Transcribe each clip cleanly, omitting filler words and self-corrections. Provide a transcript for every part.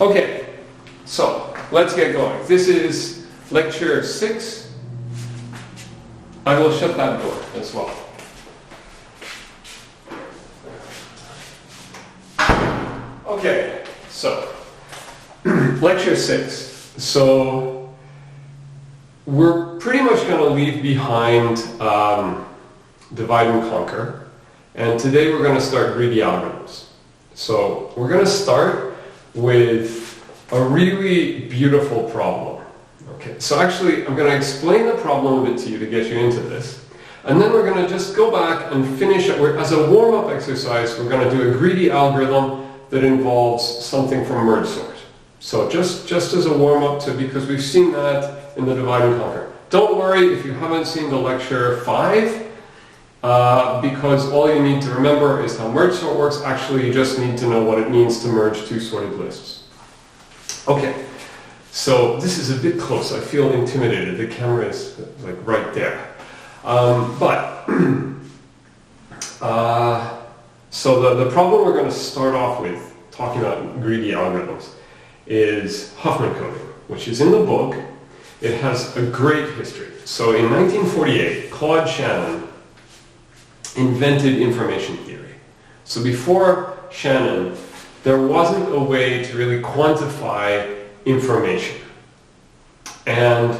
Okay, so let's get going. This is lecture 6. I will shut that door as well. Okay, so lecture 6. So we're pretty much going to leave behind divide and conquer, and today we're going to start greedy algorithms. So we're going to start with a really beautiful problem. Okay, so actually I'm going to explain the problem a bit to you to get you into this, and then we're going to just go back and finish it. As a warm-up exercise, we're going to do a greedy algorithm that involves something from merge sort. So just as a warm-up to, because we've seen that in the divide and conquer. Don't worry if you haven't seen the lecture 5, because all you need to remember is how merge sort works. Actually, you just need to know what it means to merge two sorted lists. Okay, so this is a bit close. I feel intimidated. The camera is like right there. So the problem we're going to start off with, talking about greedy algorithms, is Huffman coding, which is in the book. It has a great history. So in 1948, Claude Shannon invented information theory. So before Shannon, there wasn't a way to really quantify information. And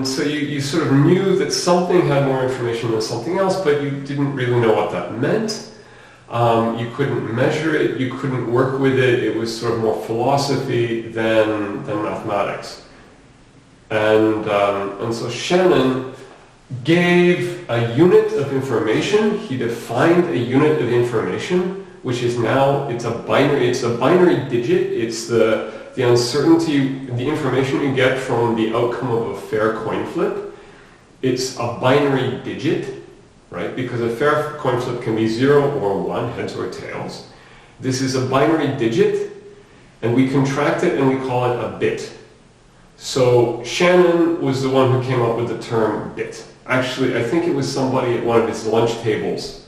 so you sort of knew that something had more information than something else, but you didn't really know what that meant. You couldn't measure it, you couldn't work with it. It was sort of more philosophy than mathematics. And so Shannon gave a unit of information. He defined a unit of information, which is now, it's a binary digit. It's the uncertainty, the information you get from the outcome of a fair coin flip. It's a binary digit, right? Because a fair coin flip can be 0 or 1, heads or tails. This is a binary digit, and we contract it and we call it a bit. So Shannon was the one who came up with the term bit. Actually, I think it was somebody at one of his lunch tables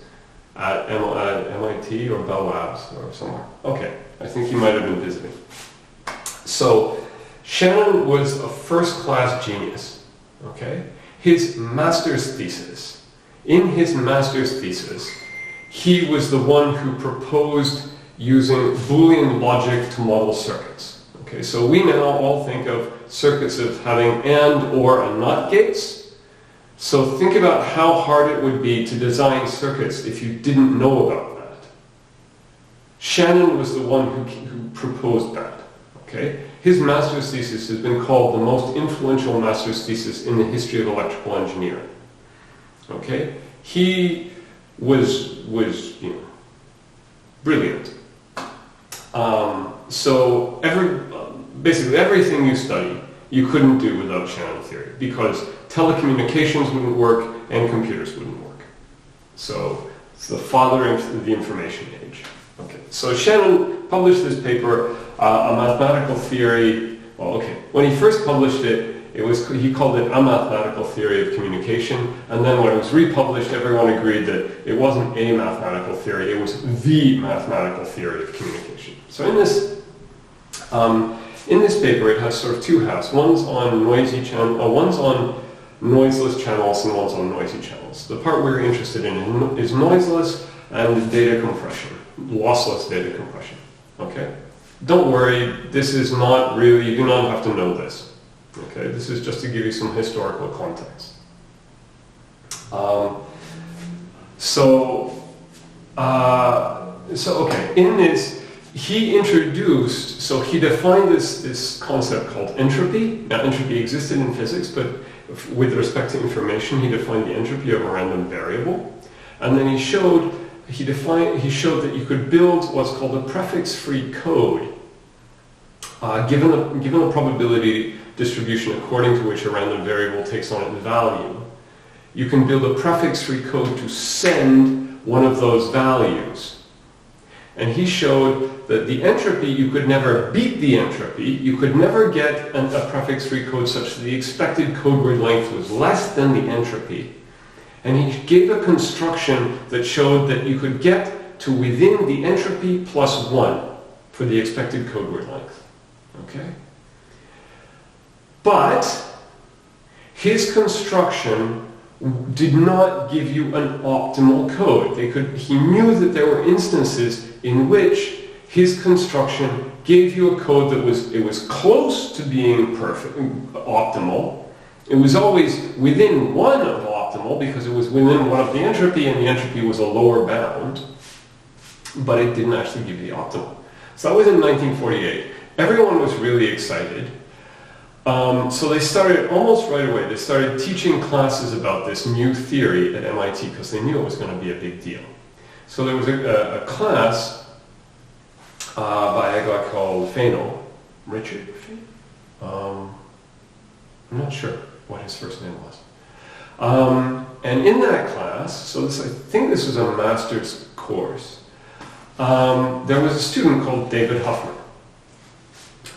at MIT or Bell Labs or somewhere. Okay, I think he might have been visiting. So Shannon was a first-class genius. Okay, his master's thesis. In his master's thesis, he was the one who proposed using Boolean logic to model circuits. Okay, so we now all think of circuits as having AND or and NOT gates. So think about how hard it would be to design circuits if you didn't know about that. Shannon was the one who proposed that. Okay? His master's thesis has been called the most influential master's thesis in the history of electrical engineering. Okay? He was brilliant. So basically everything you study, you couldn't do without Shannon theory, because telecommunications wouldn't work and computers wouldn't work. So it's the father of the information age. Okay. So Shannon published this paper, a mathematical theory. Well, okay. When he first published it, he called it a mathematical theory of communication, and then when it was republished, everyone agreed that it wasn't a mathematical theory, it was the mathematical theory of communication. So in this paper, it has sort of two halves. One's on noiseless channels and one's on noisy channels. The part we're interested in is noiseless and data compression, lossless data compression. Okay? Don't worry, this is not really, you do not have to know this. Okay, this is just to give you some historical context. Okay, in this, he defined this concept called entropy. Now, entropy existed in physics, but with respect to information, he defined the entropy of a random variable. And then he showed that you could build what's called a prefix-free code, given a probability distribution according to which a random variable takes on its value. You can build a prefix-free code to send one of those values. And he showed that the entropy, you could never beat the entropy, you could never get a prefix-free code such that the expected code word length was less than the entropy. And he gave a construction that showed that you could get to within the entropy plus 1. for the expected code word length. Okay? But his construction did not give you an optimal code. He knew that there were instances in which his construction gave you a code that was close to being perfect, optimal. It was always within one of optimal because it was within one of the entropy, and the entropy was a lower bound, but it didn't actually give you the optimal. So that was in 1948. Everyone was really excited. So they started almost right away. They started teaching classes about this new theory at MIT because they knew it was going to be a big deal. So there was a class by a guy called Richard Fano? I'm not sure what his first name was. And in that class, so I think this was a master's course, there was a student called David Huffman.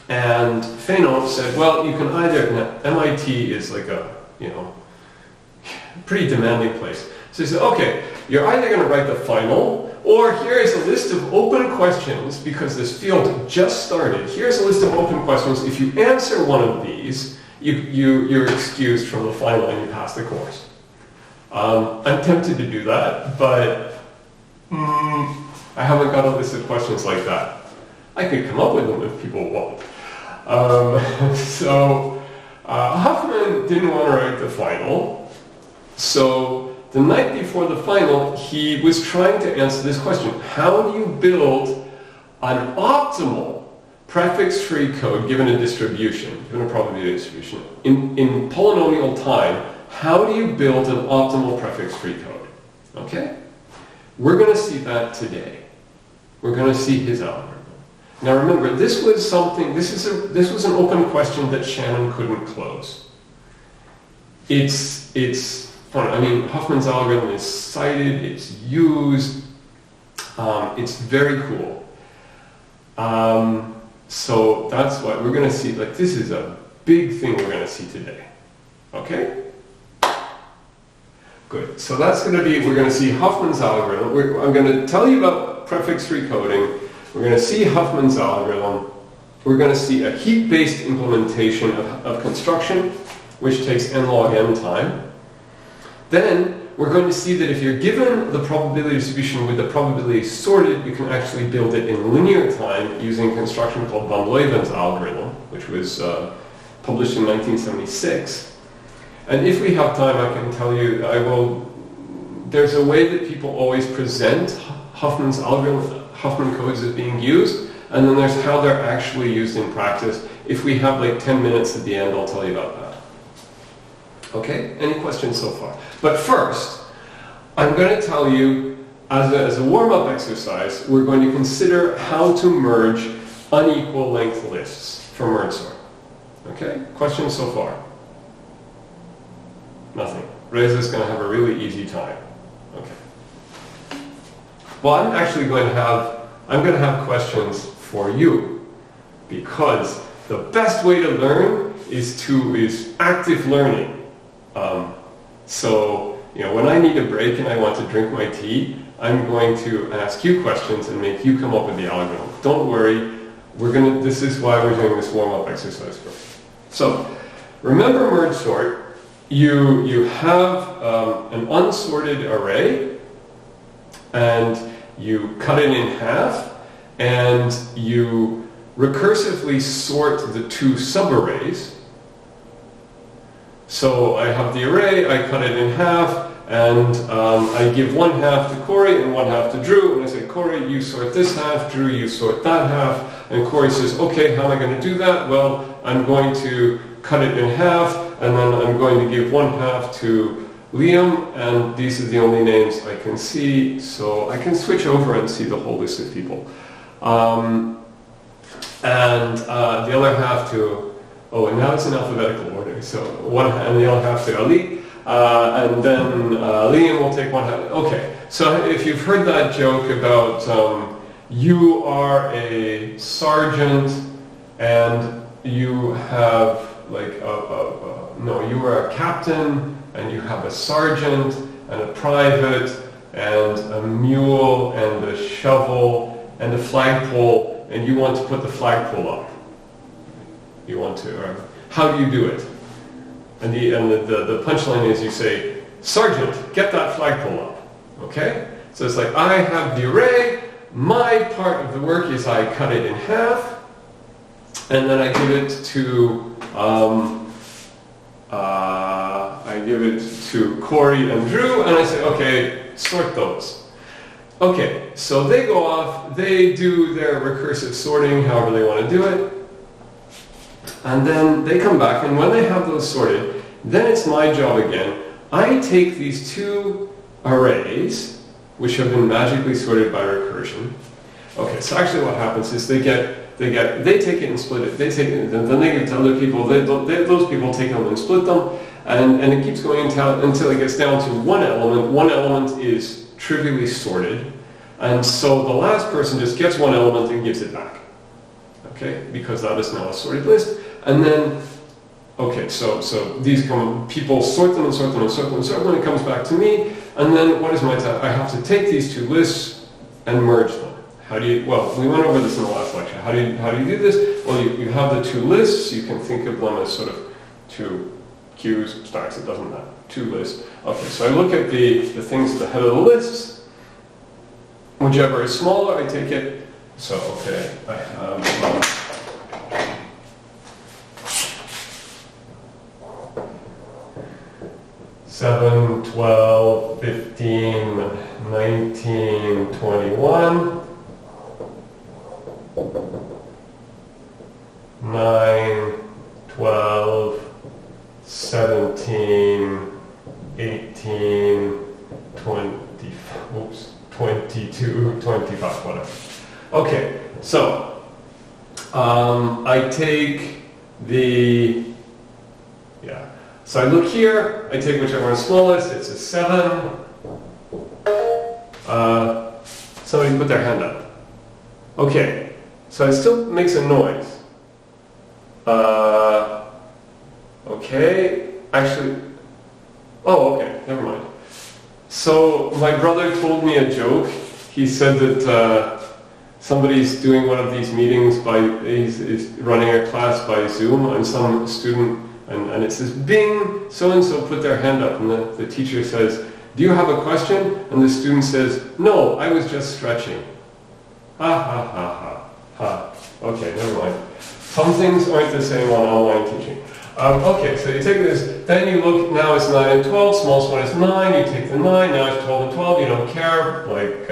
And Fano said, well, you can either, MIT is like a, pretty demanding place. So he said, okay, you're either going to write the final, or here's a list of open questions, because this field just started. Here's a list of open questions. If you answer one of these, you're excused from the final and you pass the course. I'm tempted to do that, but I haven't got a list of questions like that. I could come up with them if people want. Huffman didn't want to write the final, so the night before the final, he was trying to answer this question. How do you build an optimal prefix-free code given a distribution, given a probability distribution? In polynomial time, how do you build an optimal prefix-free code? Okay? We're going to see that today. We're going to see his algorithm. Now remember, this was an open question that Shannon couldn't close. It's fun. I mean, Huffman's algorithm is cited, it's used, it's very cool. So that's what we're going to see. Like, this is a big thing we're going to see today. Okay? Good. So that's going to be, we're going to see Huffman's algorithm. I'm going to tell you about prefix-free coding. We're going to see Huffman's algorithm. We're going to see a heap-based implementation of construction, which takes n log n time. Then we're going to see that if you're given the probability distribution with the probability sorted, you can actually build it in linear time using a construction called von Leuwen's algorithm, which was published in 1976. And if we have time, I can tell you, there's a way that people always present Huffman's algorithm, Huffman codes as being used, and then there's how they're actually used in practice. If we have like 10 minutes at the end, I'll tell you about that. Okay? Any questions so far? But first, I'm going to tell you, as a warm-up exercise, we're going to consider how to merge unequal length lists for merge sort. Okay? Questions so far? Nothing. Reza's going to have a really easy time. Okay. Well, I'm going to have questions for you, because the best way to learn is active learning. So, when I need a break and I want to drink my tea, I'm going to ask you questions and make you come up with the algorithm. Don't worry, this is why we're doing this warm-up exercise first. So, remember merge sort. You have an unsorted array, and you cut it in half, and you recursively sort the two subarrays. So I have the array, I cut it in half, and I give one half to Corey and one half to Drew, and I say, Corey, you sort this half, Drew, you sort that half, and Corey says, okay, how am I going to do that? Well, I'm going to cut it in half, and then I'm going to give one half to Liam, and these are the only names I can see, so I can switch over and see the whole list of people. And the other half to, and now it's in alphabetical order, so and the other half to Ali, and then Liam will take one half. Okay, so if you've heard that joke about you are a sergeant and you have you are a captain and you have a sergeant and a private and a mule and a shovel and a flagpole, and you want to put the flagpole up. You want to, how do you do it? And the punchline is you say, Sergeant, get that flagpole up. Okay? So it's like, I have the array, my part of the work is I cut it in half, and then I give it to Corey and Drew, and I say, okay, sort those. Okay, so they go off, they do their recursive sorting, however they want to do it, and then they come back, and when they have those sorted, then it's my job again. I take these two arrays, which have been magically sorted by recursion. Okay, so actually what happens is they take it and split it. They take it, then they give it to other people. Those people take them and split them, and it keeps going until it gets down to one element. One element is trivially sorted, and so the last person just gets one element and gives it back. Okay, because that is now a sorted list. And then, okay, so these people sort them and sort them and sort them and sort them, and it comes back to me. And then what is my task? I have to take these two lists and merge them. How do you, well, we went over this in the last lecture. How do you do this? Well, you have the two lists. You can think of them as sort of two queues, stacks, it doesn't matter. Two lists. Okay, so I look at the things at the head of the lists. Whichever is smaller, I take it. So, okay, I have 7, 12, 15, 19, 21. 9, 12, 17, 18, 20, oops, 22, 25, whatever. Okay, so I take so I look here, I take whichever is smallest, it's a 7. Somebody put their hand up. Okay, so it still makes a noise. Okay, actually, oh, okay, never mind. So my brother told me a joke. He said that somebody's doing one of these meetings he's running a class by Zoom, and some student, and it says, bing, so-and-so put their hand up, and the teacher says, do you have a question? And the student says, no, I was just stretching. Ha ha ha ha ha. Okay, never mind. Some things aren't the same on online teaching. Okay, so you take this, then you look, now it's 9 and 12, smallest one is 9, you take the 9, now it's 12 and 12, you don't care, like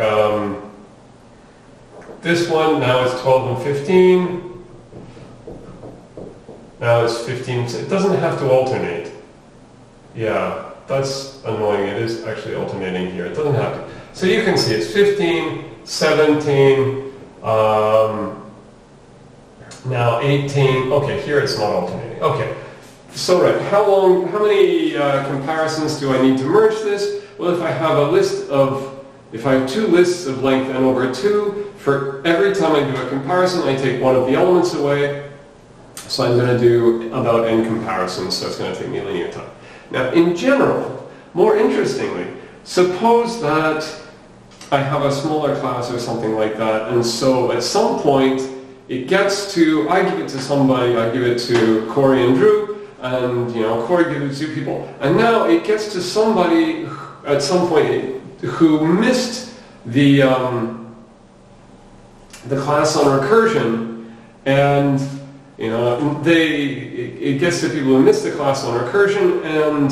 this one, now it's 12 and 15, now it's 15, it doesn't have to alternate. Yeah, that's annoying, it is actually alternating here, it doesn't have to. So you can see it's 15, 17, now 18, okay, here it's not alternating, okay. So right, how many comparisons do I need to merge this? Well, if I have if I have two lists of length n over 2, for every time I do a comparison, I take one of the elements away. So I'm going to do about n comparisons, so it's going to take me linear time. Now, in general, more interestingly, suppose that I have a smaller class or something like that, and so at some point, it gets to, I give it to somebody, I give it to Corey and Drew, and Corey gives it to people, and now it gets to somebody at some point who missed the class on recursion, and it gets to people who missed the class on recursion, and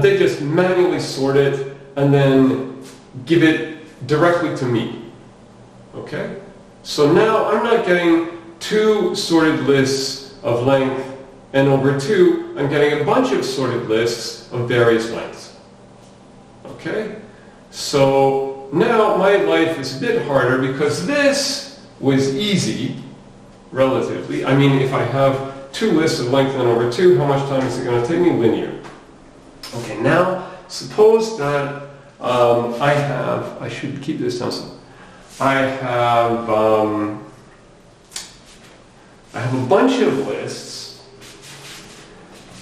they just manually sort it and then give it directly to me. Okay, so now I'm not getting two sorted lists of length n over 2, I'm getting a bunch of sorted lists of various lengths. Okay? So now my life is a bit harder because this was easy, relatively. I mean, if I have two lists of length n over 2, how much time is it going to take me? Linear. Okay, now suppose that I should keep this down so. I have a bunch of lists.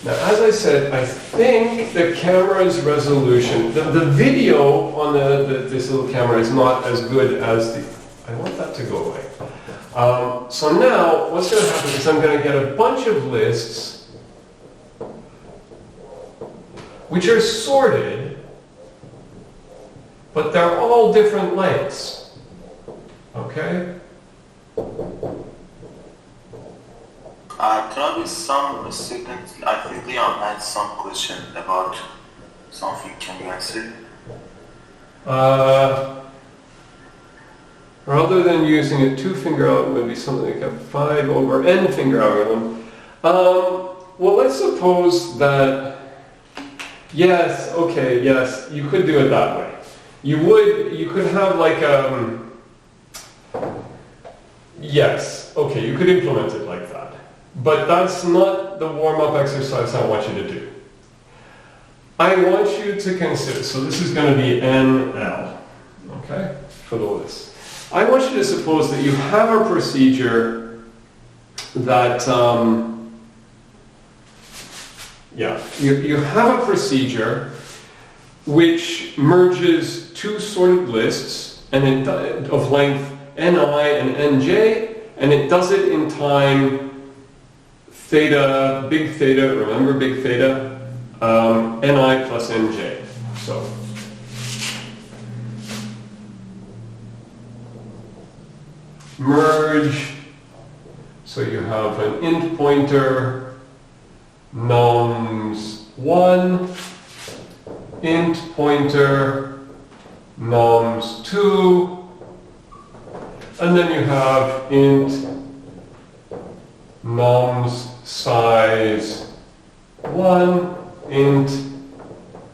Now, as I said, I think the camera's resolution, the video on this little camera is not as good as I want that to go away. So now, what's going to happen is I'm going to get a bunch of lists which are sorted, but they're all different lengths. Okay? Probably some students, I think Leon had some question about something. Can you answer? Rather than using a 2-finger algorithm, would be something like a 5 over n finger algorithm. Well, let's suppose that, yes, okay, yes, you could do it that way. You could have like, yes, okay, you could implement it like that. But that's not the warm-up exercise I want you to do. I want you to consider, so this is going to be NL, okay, for the list. I want you to suppose that you have a procedure that, you have a procedure which merges two sorted lists and of length Ni and Nj, and it does it in time theta, big theta, remember big theta, Ni plus Nj. So, merge, so you have an int pointer, nums1, int pointer, nums2, and then you have int nums size 1, int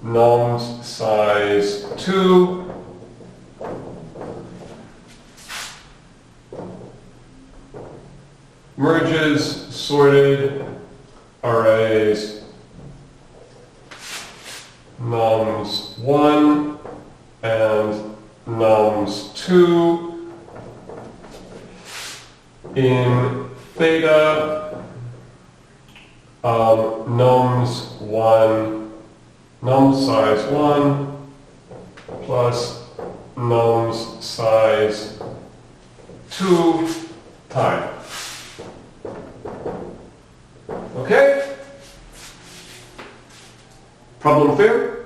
nums size 2, merges sorted arrays nums1 and nums2 in theta nums1 nums size 1 plus nums size 2 time. Okay? Problem clear?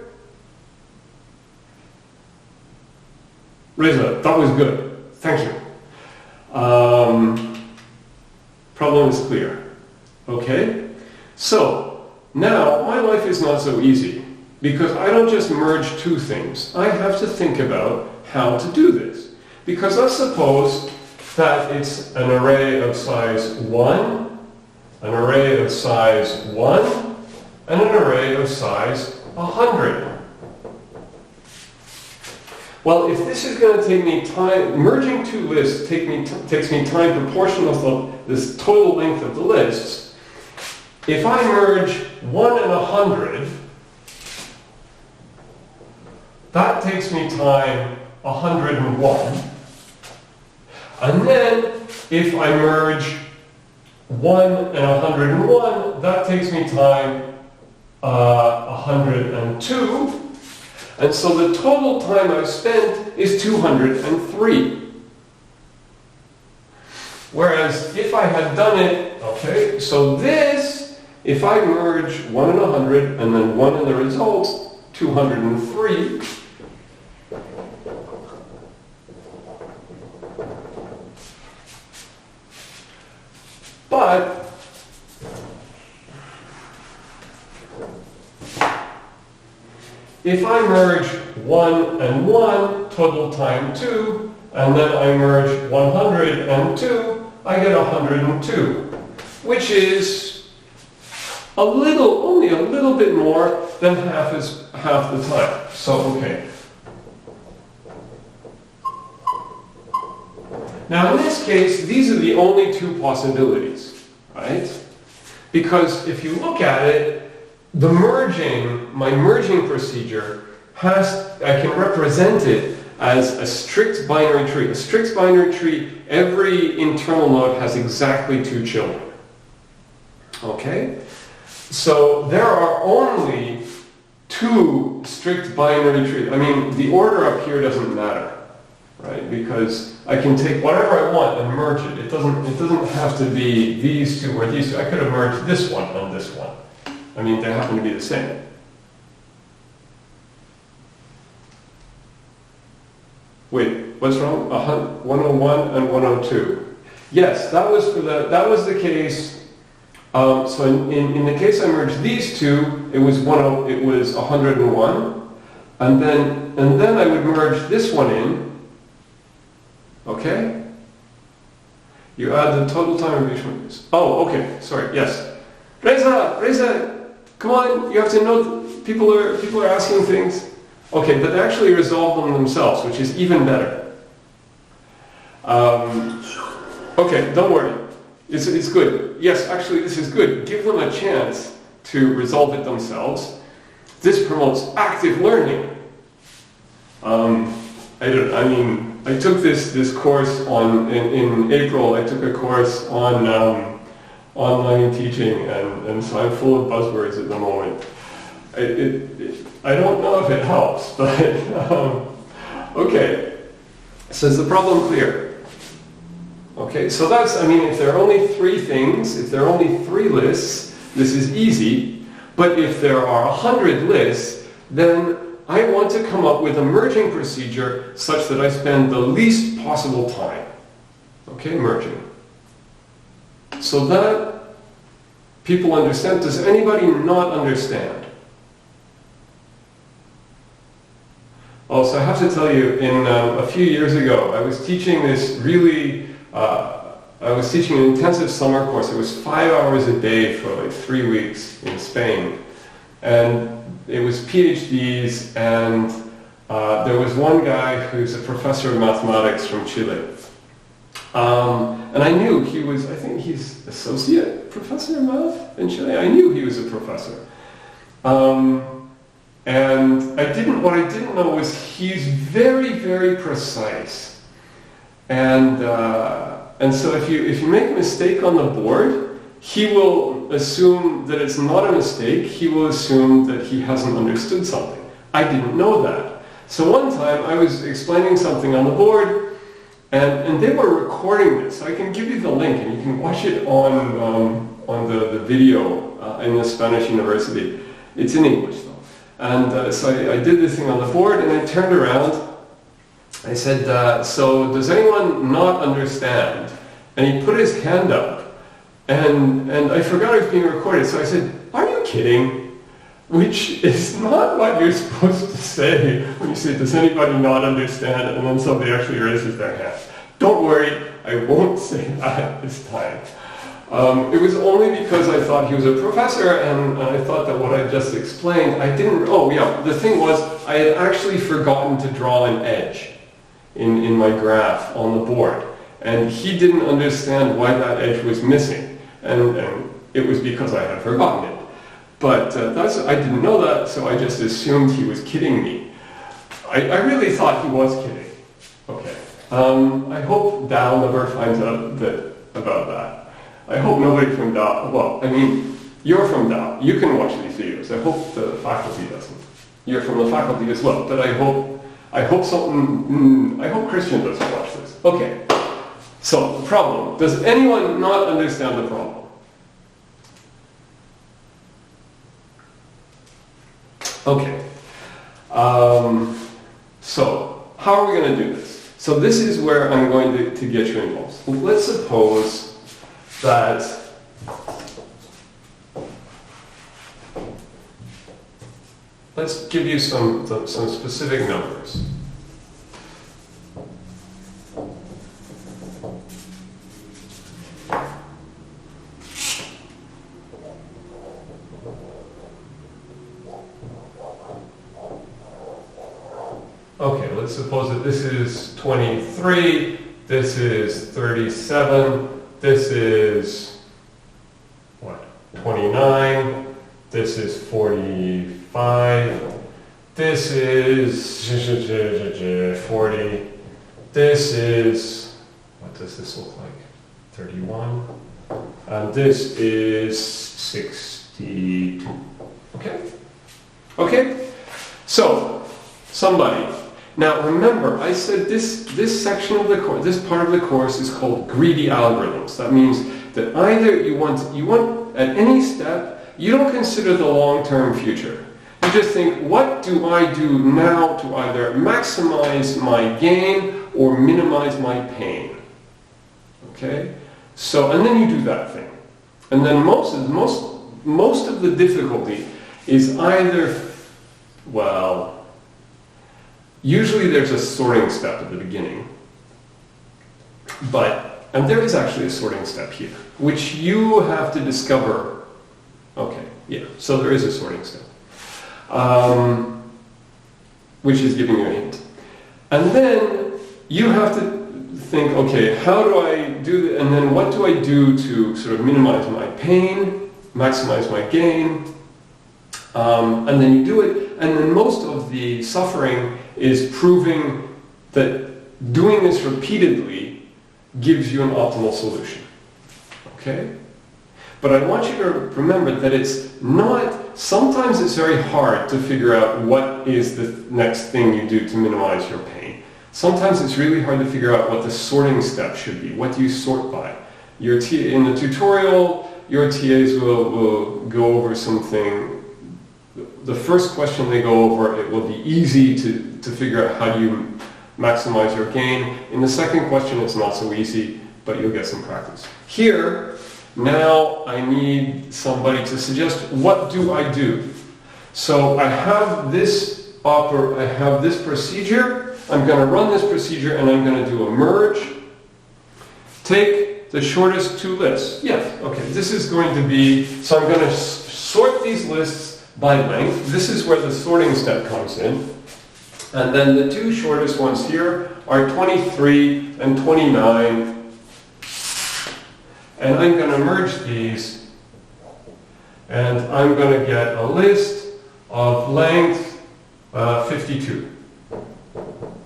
Reza, that was good. Thank you. Problem is clear. Okay? So, now my life is not so easy because I don't just merge two things. I have to think about how to do this. Because let's suppose that it's an array of size 1, an array of size 1, and an array of size 100. Well, if this is going to take me time, merging two lists takes me time proportional to this total length of the lists. If I merge 1 and 100, that takes me time 101. And then if I merge 1 and 101, that takes me time 102. And so the total time I've spent is 203. Whereas if I had done it, okay, so this, if I merge 1 and 100 and then 1 in the result, 203, but if I merge 1 and 1, total time 2, and then I merge 100 and 2, I get 102, which is only a little bit more than half the time. So, okay. Now in this case, these are the only two possibilities, right? Because if you look at it, my merging procedure I can represent it as a strict binary tree. A strict binary tree, every internal node has exactly 2 children. Okay? So there are only 2 strict binary trees. I mean, the order up here doesn't matter. right? Because I can take whatever I want and merge it. It doesn't have to be these two or these two. I could have merged this one and this one. I mean, they happen to be the same. Wait, what's wrong? 101 and 102. Yes, that was the case. So in the case I merged these two, it was 101, and then I would merge this one in. Okay. You add the total time of each one. Oh, okay. Sorry. Yes. Reza, come on! You have to know people are asking things. Okay, but they actually resolve them themselves, which is even better. Okay, don't worry. It's good. Yes, actually, this is good. Give them a chance to resolve it themselves. This promotes active learning. I took this course in April. I took a course on online teaching, and so I'm full of buzzwords at the moment. I don't know if it helps, but okay. So is the problem clear? Okay, so that's, if there are only three things, if there are only three lists, this is easy. But if there are 100 lists, then I want to come up with a merging procedure such that I spend the least possible time. Okay, merging. So that people understand. Does anybody not understand? Also, I have to tell you, a few years ago, I was teaching this I was teaching an intensive summer course. It was 5 hours a day for like 3 weeks in Spain. And it was PhDs, and there was one guy who's a professor of mathematics from Chile. And I knew he was, I think he's associate professor of math in Chile. I knew he was a professor. And what I didn't know was he's very, very precise. And so if you make a mistake on the board, he will assume that it's not a mistake. He will assume that he hasn't understood something. I didn't know that. So one time I was explaining something on the board, and they were recording this. I can give you the link, and you can watch it on the video in the Spanish university. It's in English though. And so I did this thing on the board, and I turned around. I said, so does anyone not understand? And he put his hand up, and I forgot it was being recorded. So I said, are you kidding? Which is not what you're supposed to say when you say, does anybody not understand? And then somebody actually raises their hand. Don't worry, I won't say that this time. It was only because I thought he was a professor, and I thought that what I just explained, the thing was, I had actually forgotten to draw an edge in my graph on the board. And he didn't understand why that edge was missing. And it was because I had forgotten it. But I didn't know that, so I just assumed he was kidding me. I really thought he was kidding. Okay. I hope Dal never finds out about that. I hope nobody from Dal, you're from Dal. You can watch these videos. I hope the faculty doesn't. You're from the faculty as well, but I hope Christian doesn't watch this. Okay. So, the problem. Does anyone not understand the problem? Okay. So, how are we going to do this? So this is where I'm going to get you involved. Let's suppose that let's give you some specific numbers. Okay, let's suppose that this is 23, this is 37, this is, 29, this is 45, this is 40, this is, what does this look like? 31, and this is 62. Okay? Okay? So, somebody, Now remember, I said this section of the course, this part of the course is called greedy algorithms. That means that either you want at any step, you don't consider the long-term future. You just think, what do I do now to either maximize my gain or minimize my pain? Okay? So, and then you do that thing. And then most of the difficulty is either, well, usually there's a sorting step at the beginning. And there is actually a sorting step here, which you have to discover. Okay, yeah, so there is a sorting step. Which is giving you a hint. And then you have to think, okay, how do I do that? And then what do I do to sort of minimize my pain, maximize my gain? And then you do it, and then most of the suffering is proving that doing this repeatedly gives you an optimal solution. Okay? But I want you to remember that it's not, sometimes it's very hard to figure out what is the next thing you do to minimize your pain. Sometimes it's really hard to figure out what the sorting step should be. What do you sort by? In the tutorial, your TAs will go over something. The first question they go over, it will be easy to figure out how do you maximize your gain. In the second question, it's not so easy, but you'll get some practice. Here, now I need somebody to suggest, what do I do? So I have this procedure. I'm going to run this procedure and I'm going to do a merge. Take the shortest two lists. Yes, okay, this is going to be, so I'm going to sort these lists by length. This is where the sorting step comes in. And then the two shortest ones here are 23 and 29. And I'm going to merge these. And I'm going to get a list of length 52.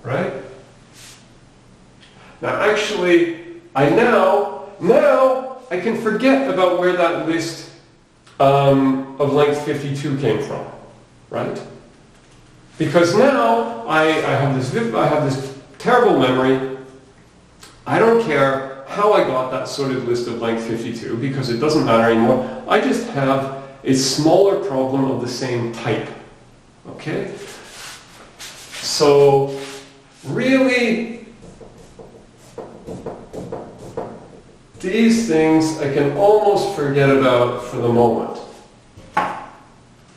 Right? Now actually, now I can forget about where that list of length 52 came from, right? Because now I have this terrible memory. I don't care how I got that sorted list of length 52 because it doesn't matter anymore. I just have a smaller problem of the same type. Okay? So really, these things I can almost forget about for the moment.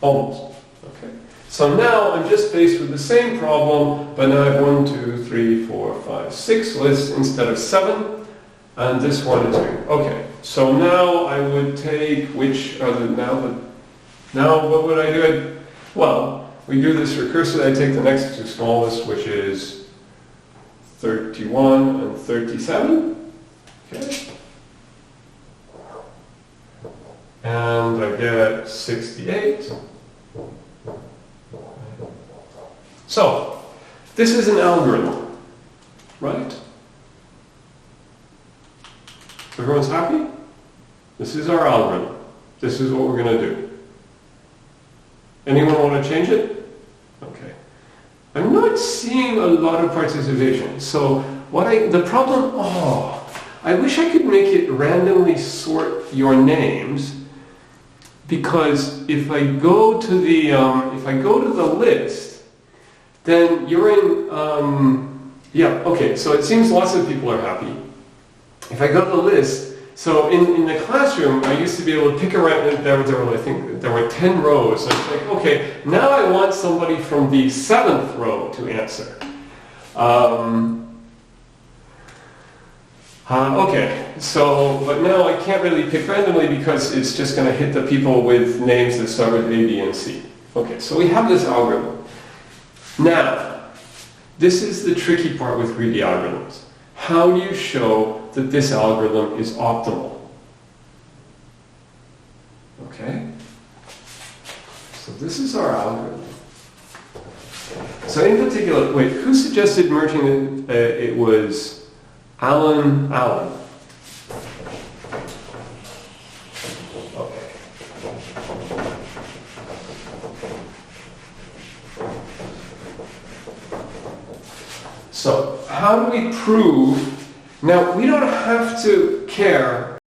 Almost. Okay. So now I'm just faced with the same problem, but now I have 1, 2, 3, 4, 5, 6 lists instead of 7, and this one is new. Okay. So now I would take which are the now what would I do? Well, we do this recursively. I take the next two smallest, which is 31 and 37. Okay. And I get 68. So, this is an algorithm, right? Everyone's happy? This is our algorithm. This is what we're going to do. Anyone want to change it? Okay. I'm not seeing a lot of participation. So, the problem, I wish I could make it randomly sort your names. Because if I go to the list, then you're in, okay, so it seems lots of people are happy. If I go to the list, so in the classroom, I used to be able to pick around, I think there were 10 rows. So I was like, okay, now I want somebody from the 7th row to answer. Okay, so, but now I can't really pick randomly because it's just going to hit the people with names that start with A, B, and C. Okay, so we have this algorithm. Now, this is the tricky part with greedy algorithms. How do you show that this algorithm is optimal? Okay? So this is our algorithm. So in particular, wait, who suggested merging it was Alan. Okay. So how do we prove? Now, we don't have to care